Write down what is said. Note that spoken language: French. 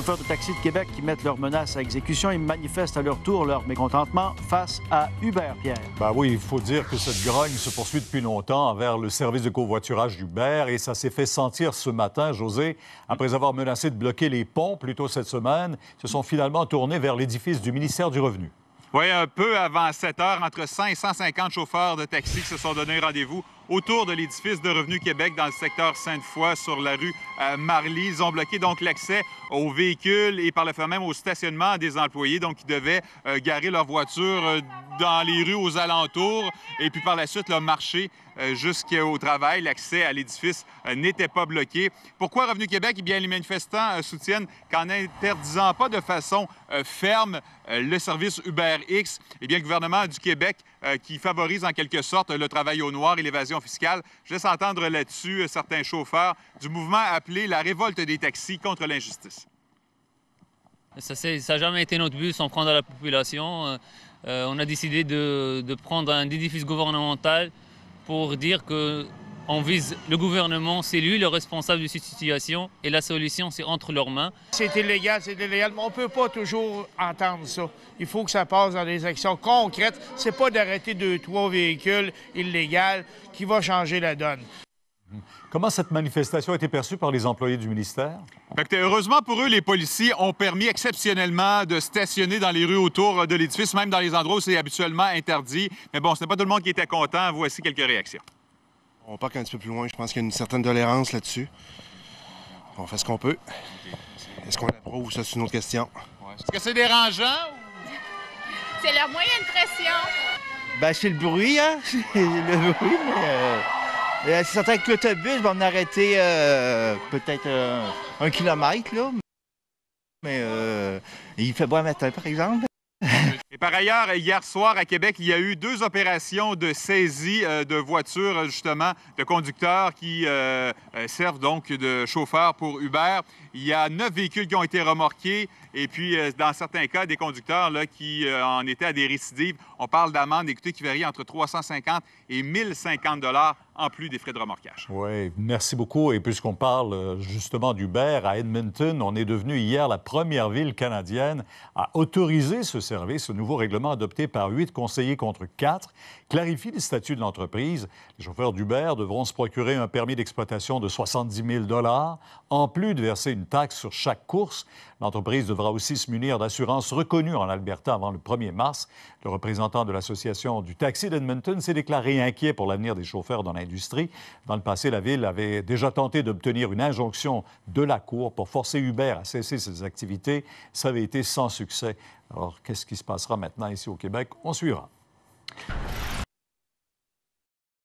chauffeurs de taxi de Québec qui mettent leurs menaces à exécution et manifestent à leur tour leur mécontentement face à Uber, Pierre. Ben oui, il faut dire que cette grogne se poursuit depuis longtemps envers le service de covoiturage d'Uber et ça s'est fait sentir ce matin, José, après avoir menacé de bloquer les ponts plus tôt cette semaine, ils se sont finalement tournés vers l'édifice du ministère du Revenu. Oui, un peu avant 7 heures, entre 100 et 150 chauffeurs de taxi qui se sont donné rendez-vous autour de l'édifice de Revenu Québec dans le secteur Sainte-Foy sur la rue Marly. Ils ont bloqué donc l'accès aux véhicules et par le fait même au stationnement des employés. Donc, ils devaient garer leur voiture dans les rues aux alentours et puis par la suite marcher jusqu'au travail. L'accès à l'édifice n'était pas bloqué. Pourquoi Revenu Québec? Eh bien, les manifestants soutiennent qu'en n'interdisant pas de façon ferme le service UberX, eh bien, le gouvernement du Québec qui favorise en quelque sorte le travail au noir et l'évasion fiscale. Je laisse entendre là-dessus certains chauffeurs du mouvement appelé la révolte des taxis contre l'injustice. Ça n'a jamais été notre but, s'en prendre à la population. On a décidé de prendre un édifice gouvernemental pour dire qu'on vise le gouvernement, c'est lui le responsable de cette situation et la solution, c'est entre leurs mains. C'est illégal, mais on ne peut pas toujours entendre ça. Il faut que ça passe dans des actions concrètes. C'est pas d'arrêter 2-3 véhicules illégaux qui va changer la donne. Comment cette manifestation a été perçue par les employés du ministère? Heureusement pour eux, les policiers ont permis exceptionnellement de stationner dans les rues autour de l'édifice, même dans les endroits où c'est habituellement interdit. Mais bon, ce n'est pas tout le monde qui était content. Voici quelques réactions. On part un petit peu plus loin. Je pense qu'il y a une certaine tolérance là-dessus. On fait ce qu'on peut. Est-ce qu'on l'approuve? Ça, c'est une autre question. Est-ce que c'est dérangeant? C'est leur moyen de pression. Bien, c'est le bruit, hein? Le bruit, mais... c'est certain que l'autobus va m'arrêter peut-être 1 kilomètre, là. Mais il fait beau matin, par exemple. Et par ailleurs, hier soir à Québec, il y a eu 2 opérations de saisie de voitures, justement, de conducteurs qui servent donc de chauffeurs pour Uber. Il y a 9 véhicules qui ont été remorqués et puis, dans certains cas, des conducteurs là, qui en étaient à des récidives. On parle d'amendes, écoutez, qui varient entre 350 et 1050 $ en plus des frais de remorquage. Oui, merci beaucoup. Et puisqu'on parle justement d'Uber, à Edmonton, on est devenu hier la première ville canadienne à autoriser ce service. Ce nouveau règlement adopté par 8 conseillers contre 4 clarifie les statuts de l'entreprise. Les chauffeurs d'Uber devront se procurer un permis d'exploitation de 70 000 $, en plus de verser une taxe sur chaque course. L'entreprise devra aussi se munir d'assurances reconnues en Alberta avant le 1er mars. Le représentant de l'Association du taxi d'Edmonton s'est déclaré inquiet pour l'avenir des chauffeurs dans l'industrie. Dans le passé, la Ville avait déjà tenté d'obtenir une injonction de la Cour pour forcer Uber à cesser ses activités. Ça avait été sans succès. Alors, qu'est-ce qui se passera maintenant ici au Québec? On suivra.